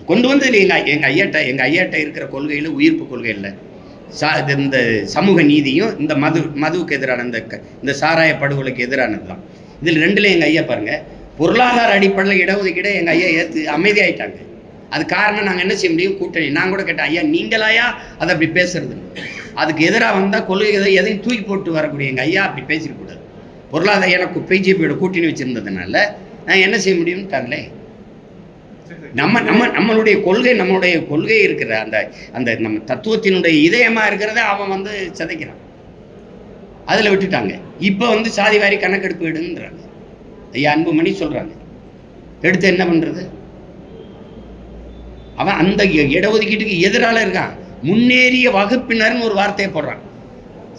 கொண்டு வந்து எங்க ஐயாட்ட இருக்கிற கொள்கையில உயிர்ப்பு கொள்கை இல்லை. இந்த சமூக நீதியும் இந்த மதுவுக்கு எதிரான இந்த சாராய படுகொலைக்கு எதிரானது தான். இதில் ரெண்டுல எங்க ஐயா பாருங்க, பொருளாதார அடிப்படையில் இடஒதுக்கீடு எங்க ஐயா ஏற்று அமைதியாயிட்டாங்க. அது காரணம் நாங்கள் என்ன செய்ய முடியும், கூட்டணி. நான் கூட கேட்டேன், ஐயா நீங்களாயா அதை அப்படி பேசுறது? அதுக்கு எதிராக வந்தால் கொள்கை எதையும் தூக்கி போட்டு வரக்கூடிய எங்கள் ஐயா அப்படி பேசிடக்கூடாது. பொருளாதார எனக்கு பிஜேபியோட கூட்டணி வச்சிருந்ததுனால நான் என்ன செய்ய முடியும்ட்டாங்களே. நம்மளுடைய கொள்கை இருக்கிற அந்த நம்ம தத்துவத்தினுடைய இதயமாக இருக்கிறத அவன் சிதைக்கிறான். அதில் விட்டுட்டாங்க. இப்போ சாதி வாரி கணக்கெடுப்பு எடுன்றாங்க. ஐயா அன்புமணி சொல்கிறாங்க, எடுத்து என்ன பண்ணுறது? அவன் அந்த இடஒதுக்கீட்டுக்கு எதிரால இருக்கான். முன்னேறிய வகுப்பினர்னு ஒரு வார்த்தையை போடுறான்.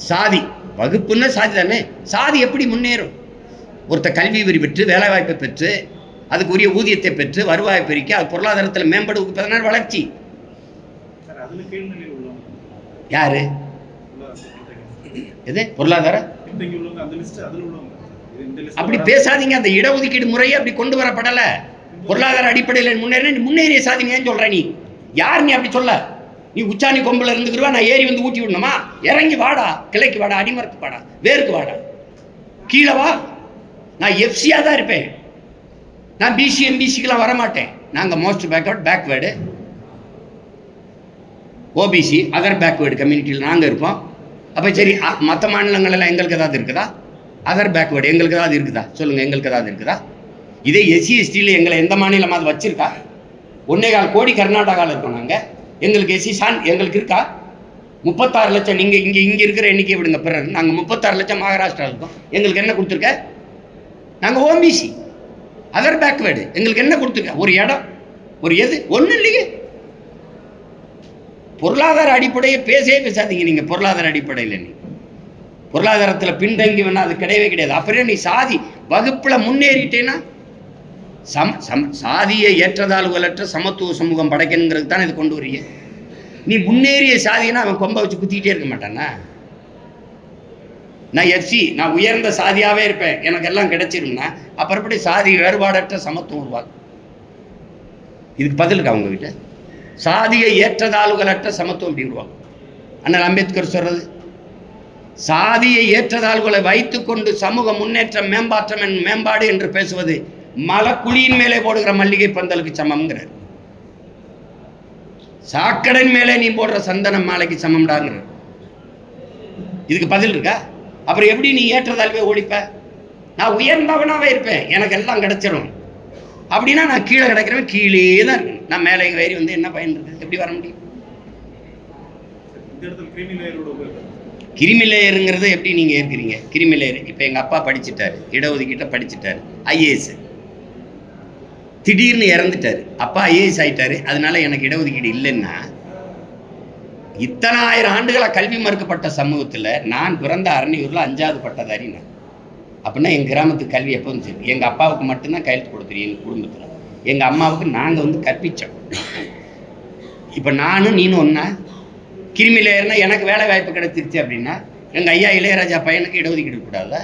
சாதி வகுப்புன்னா சாதி தானே. சாதி எப்படி முன்னேறும்? ஒருத்த கல்வி விரி பெற்று வேலை வாய்ப்பை பெற்று அதுக்குரிய ஊதியத்தை பெற்று வருவாய் பெருக்கி அது பொருளாதாரத்தில் மேம்படுவதனால வளர்ச்சி. யாரு எது பொருளாதார அப்படி பேசாதீங்க. அந்த இடஒதுக்கீடு முறையை அப்படி கொண்டு வரப்படல. பொருளாதார அடிப்படையில் முன்னேறிய சாதி ஏன் சொல்ற? நீ யார்? நீ அப்படி சொல்ல? நீ உச்சாணி கொம்புல இருந்துக்கிறவா, நான் ஏறி ஊட்டி விடணுமா? இறங்கி வாடா, கிளைக்கு வாடா, அடிமரத்துக்கு வாடா, வேருக்கு வாடா, கீழே வா. நான் எஃப்சியா தான் இருப்பேன். நான் பிசி எம்பிசிக்கெல்லாம் வரமாட்டேன். நாங்கள் most backward OBC other backward கம்யூனிட்டியில் நாங்கள் இருப்போம். அப்போ சரி, மற்ற மாநிலங்களெல்லாம் எங்களுக்கு ஏதாவது இருக்குதா? அதர் பேக்வேர்டு எங்களுக்கு ஏதாவது இருக்குதா? சொல்லுங்கள், எங்களுக்கு ஏதாவது இருக்குதா? இதே எஸ்சி எஸ்டியில் எங்களை எந்த மாநிலமாவது வச்சிருக்கா? 1.25 கோடி கர்நாடகாவில் இருக்கோம் நாங்கள். எங்களுக்கு எஸ்சி எங்களுக்கு இருக்கா? 36 லட்சம். நீங்கள் இங்கே இருக்கிற எண்ணிக்கை விடுங்க. பிறகு நாங்கள் 36 லட்சம் மகாராஷ்டிரா இருக்கோம். எங்களுக்கு என்ன கொடுத்துருக்க? நாங்கள் ஓபிசி அதர் பேக்வேர்டு. எங்களுக்கு என்ன கொடுத்துருக்க? ஒரு இடம், ஒரு எது? ஒன்றும் இல்லையே. பொருளாதார அடிப்படையை பேசாதீங்க. நீங்கள் பொருளாதார அடிப்படையில் நீ பொருளாதாரத்தில் பின்தங்கி வேணா அது கிடையவே கிடையாது. அப்புறம் நீ சாதி வகுப்பில் முன்னேறிட்டேன்னா சாதியை ஏற்றதாழ்வுகளற்ற சமத்துவ சமூகம் படைக்கணுங்கிறது தானே இது கொண்டு வரீங்க. நீ முன்னேறிய சாதினா அவன் கொம்பை வச்சு குத்திக்கிட்டே இருக்க மாட்டானா? நான் எஃப்சி, நான் உயர்ந்த சாதியாகவே இருப்பேன், எனக்கு எல்லாம் கிடைச்சிரும்னா அப்புறம் எப்படி சாதி வேறுபாடற்ற சமத்துவம் உருவாகும்? இதுக்கு பதில் இருக்கா உங்ககிட்ட? சாதியை ஏற்றதாழ்வுகளற்ற சமத்துவம் எப்படி உருவாகும்? அண்ணல் அம்பேத்கர் சொல்றது, சாதியை ஏற்றதாழ்வுகளை வைத்துக்கொண்டு சமூக முன்னேற்றம் மேம்பாடு என்று பேசுவது மலக்குழியின் மேலே போடுகிற மல்லிகை பந்தலுக்கு சமம்ங்கிறார். சாக்கடன் மேலே நீ போடுற சந்தன மாலைக்கு சமம்டாங்கிறார். இதுக்கு பதில் இருக்கா? அப்புறம் எப்படி நீ ஏற்றதாழ்வே ஒழிப்ப? நான் உயர்ந்தவனாவே இருப்பேன், எனக்கு எல்லாம் கிடைச்சிடும் அப்படின்னா நான் கீழே கிடைக்கிறவன் கீழே தான் இருக்கணும். நான் மேலே வேறி என்ன பயன் இருக்கு? எப்படி வர முடியும்? கிரிமி லேயருங்கிறத எப்படி நீங்க ஏற்கிறீங்க? கிரிமி லேயர் இப்ப எங்க அப்பா படிச்சுட்டாரு, இடஒதுக்கீட்ட படிச்சுட்டாரு, ஐஏஎஸ். திடீர்னு இறந்துட்டாரு. அப்பா ஐஏஎஸ் ஆயிட்டாரு, அதனால எனக்கு இடஒதுக்கீடு இல்லைன்னா, இத்தனை ஆயிரம் ஆண்டுகளா கல்வி மறுக்கப்பட்ட சமூகத்துல நான் பிறந்த அரணியூர்ல 5வது பட்டதாரி நான். அப்படின்னா எங்க கிராமத்துக்கு கல்வி எப்போ வந்துச்சு? எங்க அப்பாவுக்கு மட்டும்தான் கையெழுத்து கொடுத்துரு. எங்க குடும்பத்துல எங்க அம்மாவுக்கு நாங்க கற்பிச்சோம். இப்ப நானும் நீனும் ஒன்னா கிருமி லேயர்னா எனக்கு வேலை வாய்ப்பு கிடைச்சிருச்சு அப்படின்னா எங்க ஐயா இளையராஜா பையனுக்கு இடஒதுக்கீடு கூடாதா?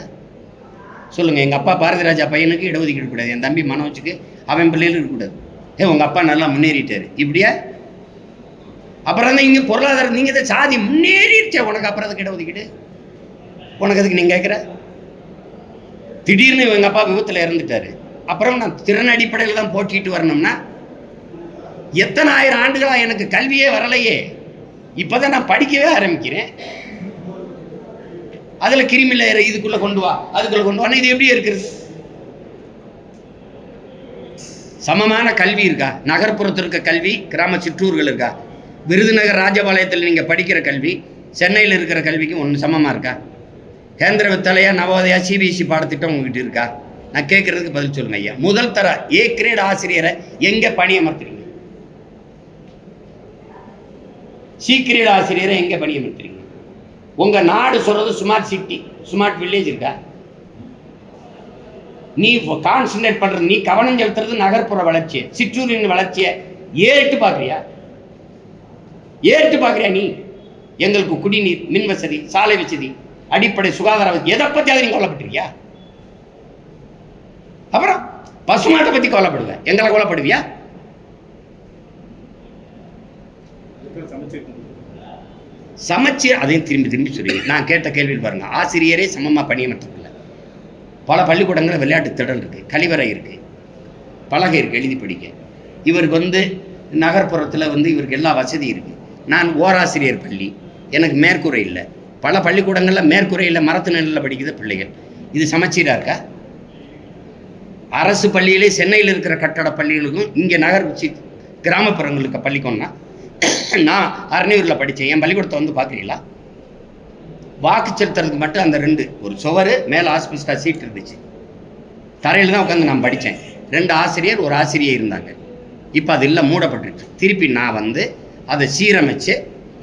சொல்லுங்க. எங்க அப்பா பாரதி ராஜா பையனுக்கு இடஒதுக்கீடு கூடாது, என் தம்பி மனோஜுக்கு அவன் பிள்ளைகளும் இருக்கக்கூடாது. உங்க அப்பா நல்லா முன்னேறிட்டாரு இப்படியா? அப்புறம் தான் இங்க பொருளாதாரம் நீங்க தான் சாதி முன்னேறிடுச்சே, உனக்கு அப்புறம் அதுக்கு இடஒதுக்கீடு? உனக்கு அதுக்கு நீங்க கேட்குற? திடீர்னு எங்க அப்பா விபத்துல இறந்துட்டாரு, அப்புறம் நான் திறன் அடிப்படையில் தான் போட்டிட்டு வரணும்னா எத்தனை ஆயிரம் ஆண்டுகளா எனக்கு கல்வியே வரலையே, இப்பதான் நான் படிக்கவே ஆரம்பிக்கிறேன். அதுல கிருமி லேயர் இதுக்குள்ள கொண்டு வா, அதுக்குள்ள கொண்டு வா. இது எப்படி இருக்கிறது? சமமான கல்வி இருக்கா? நகர்ப்புறத்தில் இருக்க கல்வி, கிராம சிற்றூர்கள் இருக்கா? விருதுநகர் ராஜபாளையத்தில் நீங்க படிக்கிற கல்வி சென்னையில் இருக்கிற கல்விக்கு ஒன்று சமமா இருக்கா? கேந்திர வித்தாலயா, நவோதயா, சிபிஎஸ்சி பாடத்திட்டம் உங்ககிட்ட இருக்கா? நான் கேட்கறதுக்கு பதில் சொல்லுங்க ஐயா. முதல் தர ஏ கிரேட் ஆசிரியரை எங்க பணியமர்த்துறீங்க? சி கிரேட் ஆசிரியரை எங்க பணியமர்த்துறீங்க? உங்க நாடு சொல்றது ஸ்மார்ட் சிட்டி, ஸ்மார்ட் வில்லேஜ் இருக்கா? நீ கான்சன்ட்ரேட் பண்றது, நீ கவனம் செலுத்துறது நகர்ப்புற வளர்ச்சியை, சிற்றூரின் வளர்ச்சியை ஏறிட்டு பாக்குறியா? நீ எங்களுக்கு குடிநீர், மின் வசதி, சாலை வசதி, அடிப்படை சுகாதார வசதி, எதை பத்தி அதை நீங்க கொல்லப்பட்டிருக்கியா? அப்புறம் பசுமாட்டை பத்தி கவலைப்படுவேன், எங்களை கவலைப்படுவியா? சமச்சீர் அதையும் திரும்பி திரும்பி சொல்லுவீங்க. நான் கேட்ட கேள்வியில் பாருங்க, ஆசிரியரே சமமா பணியமர்த்தப்படல. பல பள்ளிக்கூடங்களில் விளையாட்டு திடல் இருக்கு, கழிவறை இருக்கு, பலகை இருக்கு எழுதி படிக்க. இவருக்கு நகர்ப்புறத்தில் இவருக்கு எல்லா வசதி இருக்கு. நான் ஓராசிரியர் பள்ளி, எனக்கு மேற்கூரை இல்லை. பல பள்ளிக்கூடங்களில் மேற்கூரை இல்லை, மரத்து நிலையில் படிக்கிற பிள்ளைகள். இது சமச்சீரா இருக்கா? அரசு பள்ளியிலே சென்னையில் இருக்கிற கட்டட பள்ளிகளுக்கும் இங்கே நகர் கிராமப்புறங்களுக்கு பள்ளிக்கூடம்னா, நான் அரணியூரில் படித்தேன், என் பள்ளிக்கூடத்தை பார்க்குறீங்களா? வாக்கு செலுத்துறதுக்கு மட்டும் அந்த 2 ஒரு சுவரு மேலே ஆஸ்பெஸ்டா சீட் இருந்துச்சு, தரையில் தான் உட்காந்து நான் படித்தேன். 2 ஆசிரியர் ஒரு ஆசிரியை இருந்தாங்க. இப்போ அது இல்லை, மூடப்பட்டுருச்சு. திருப்பி நான் அதை சீரமைச்சு,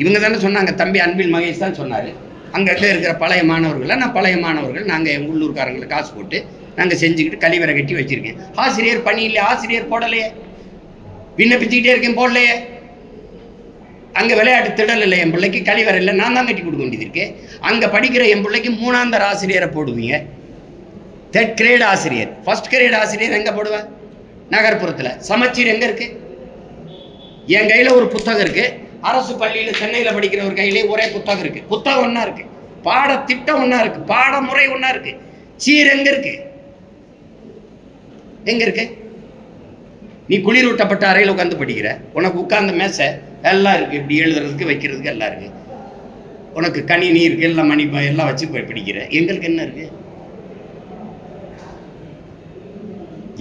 இவங்க தானே சொன்னாங்க, தம்பி அன்பில் மகேஷ் தான் சொன்னார், அங்கே இருக்கிற பழைய மாணவர்களை நான் பழைய மாணவர்கள் நாங்கள் எங்கள் உள்ளூர்காரங்களை காசு போட்டு நாங்கள் செஞ்சுக்கிட்டு கழிவறை கட்டி வச்சுருக்கேன். ஆசிரியர் பணி இல்லை, ஆசிரியர் போடலையே, விண்ணப்பிச்சுக்கிட்டே இருக்கேன், போடலையே. அங்கே விளையாட்டு திடல் இல்லை, என் பிள்ளைக்கு கழிவறை இல்லை, நான் தான் கட்டி கொடுக்க வேண்டியது இருக்கு. அங்கே படிக்கிற என் பிள்ளைக்கு 3ஆம் தர ஆசிரியரை போடுவீங்க, 3rd கிரேட் ஆசிரியர், 1st கிரேட் ஆசிரியர் எங்கே போடுவேன்? நகர்ப்புறத்தில். சமச்சீர் எங்கே இருக்கு? என் கையில் ஒரு புத்தகம் இருக்கு, அரசு பள்ளியில் சென்னையில் படிக்கிற ஒரு கையிலே ஒரே புத்தகம் இருக்கு. புத்தகம் ஒன்றா இருக்கு, பாடத்திட்டம் ஒன்றா இருக்கு, பாடமுறை ஒன்றா இருக்கு. சீர் எங்க இருக்கு? எங்க இருக்கு? நீ குளிரூட்டப்பட்ட அறையில் உட்காந்து படிக்கிற, உனக்கு உட்கார்ந்த மேசை எல்லாம் இருக்கு, இப்படி எழுதுறதுக்கு வைக்கிறதுக்கு எல்லாம் இருக்கு, உனக்கு கணினி இருக்கு, எல்லாம் மணி எல்லாம் வச்சு போய் படிக்கிற. எங்களுக்கு என்ன இருக்கு?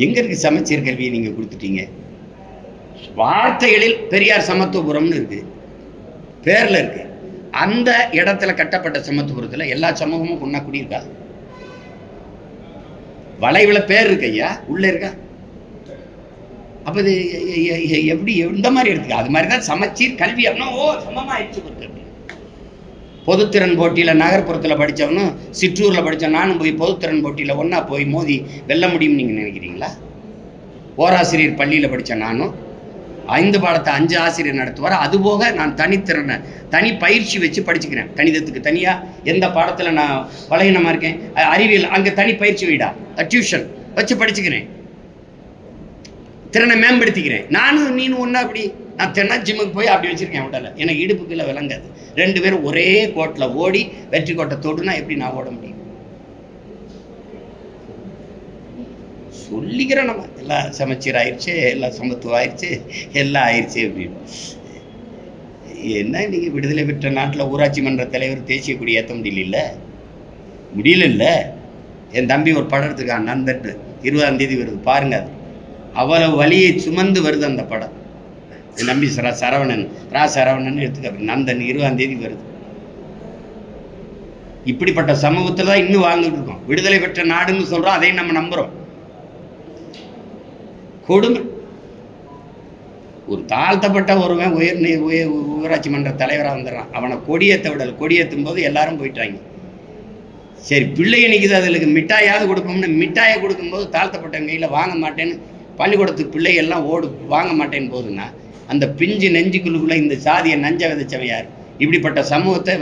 எங்க இருக்கு சமச்சீர் கல்வியை நீங்க கொடுத்துட்டீங்க? வார்த்தைகளில் பெரியார் சமத்துவபுரம்னு இருக்கு, பேர்ல இருக்கு. அந்த இடத்துல கட்டப்பட்ட சமத்துவபுரத்துல எல்லா சமூகமும் ஒன்னா குடியிருக்கா? வளைவுல பேர் இருக்கு ஐயா, உள்ள இருக்கா? அப்ப இது எப்படி எந்த மாதிரி எடுத்துக்க? அது மாதிரிதான் சமச்சீர் கல்வி அப்படின்னா சமமா ஆயிடுச்சு. பொதுத்திறன் போட்டியில நகர்ப்புறத்துல படிச்சவனும் சிற்றூர்ல படிச்ச நானும் போய் பொதுத்திறன் போட்டியில ஒன்னா போய் மோதி வெல்ல முடியும்னு நீங்க நினைக்கிறீங்களா? ஓராசிரியர் பள்ளியில படிச்ச நானும் 5 பாடத்தை 5 ஆசிரியர் நடத்துவார். அதுபோக நான் தனித்திறனை தனி பயிற்சி வச்சு படிச்சுக்கிறேன். கணிதத்துக்கு தனியா, எந்த பாடத்துல நான் பலகீனமா இருக்கேன், அறிவியல் அங்க தனி பயிற்சி வீடா டியூஷன் வச்சு படிச்சுக்கிறேன், திறனை மேம்படுத்திக்கிறேன். நானும் நீனும் ஒன்னா அப்படி நான் திறனா ஜிம்முக்கு போய் அப்படி வச்சிருக்கேன் உடல. எனக்கு இடுப்புக்குள்ள விளங்காது. 2 பேரும் ஒரே கோட்டில் ஓடி வெற்றி கோட்டை தொடுனா எப்படி நான் ஓட முடியும்? சொல்லிக்கிறோம் நம்ம, எல்லாம் சமச்சீர் ஆயிடுச்சு, எல்லாம் சமத்துவம் ஆயிடுச்சு, எல்லாம் ஆயிடுச்சு அப்படின்னு. என்ன நீங்க விடுதலை பெற்ற நாட்டில் ஊராட்சி மன்ற தலைவர் தேசிய கொடி ஏற்ற முடியல. என் தம்பி ஒரு படம் எடுத்துக்கான், நண்பன், 20ஆம் தேதி வருது பாருங்க. அது அவ்வளவு வலியை சுமந்து வருது அந்த படம். என் நம்பி சரவணன் எடுத்துக்க, நந்தன் 20ஆம் தேதி வருது. இப்படிப்பட்ட சமூகத்துல தான் இன்னும் வாழ்ந்துட்டு இருக்கோம். விடுதலை பெற்ற நாடுன்னு சொல்றோம், அதையும் நம்ம நம்புறோம். கொடுமை. ஒரு தாழ்த்தப்பட்ட ஒருவன் ஊராட்சி மன்ற தலைவராக வந்துடுறான், அவனை கொடியேற்ற விடல. கொடியேற்றும் போது எல்லாரும் போயிட்டாங்க. சரி, பிள்ளைய நிற்குது, அதுக்கு மிட்டாயாவது கொடுப்போம்னு மிட்டாயை கொடுக்கும்போது தாழ்த்தப்பட்ட கையில் வாங்க மாட்டேன்னு பள்ளிக்கூடத்துக்கு பிள்ளைகள்லாம் வாங்க மாட்டேன்னு போதுன்னா, அந்த பிஞ்சு நெஞ்சுக்குள்ளுக்குள்ள இந்த சாதியை நஞ்ச விதைச்சவன் யார்? இப்படிப்பட்ட சமூகத்தை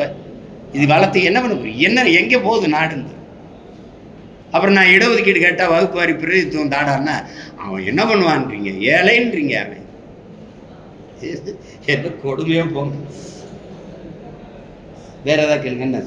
இது வளர்த்து என்ன பண்ண போறீங்க? என்ன எங்கே போகுது நாடுன்னு? அப்புறம் நான் இடஒதுக்கீடு கேட்டால் வகுப்பு வாரி பிரதித்துவம் தாடான்னா அவன் என்ன பண்ணுவான்றீங்க? ஏழைன்றீங்க. அவன் என்ன கொடுமையோ போங்க. வேற ஏதாவது கேளுங்க. என்ன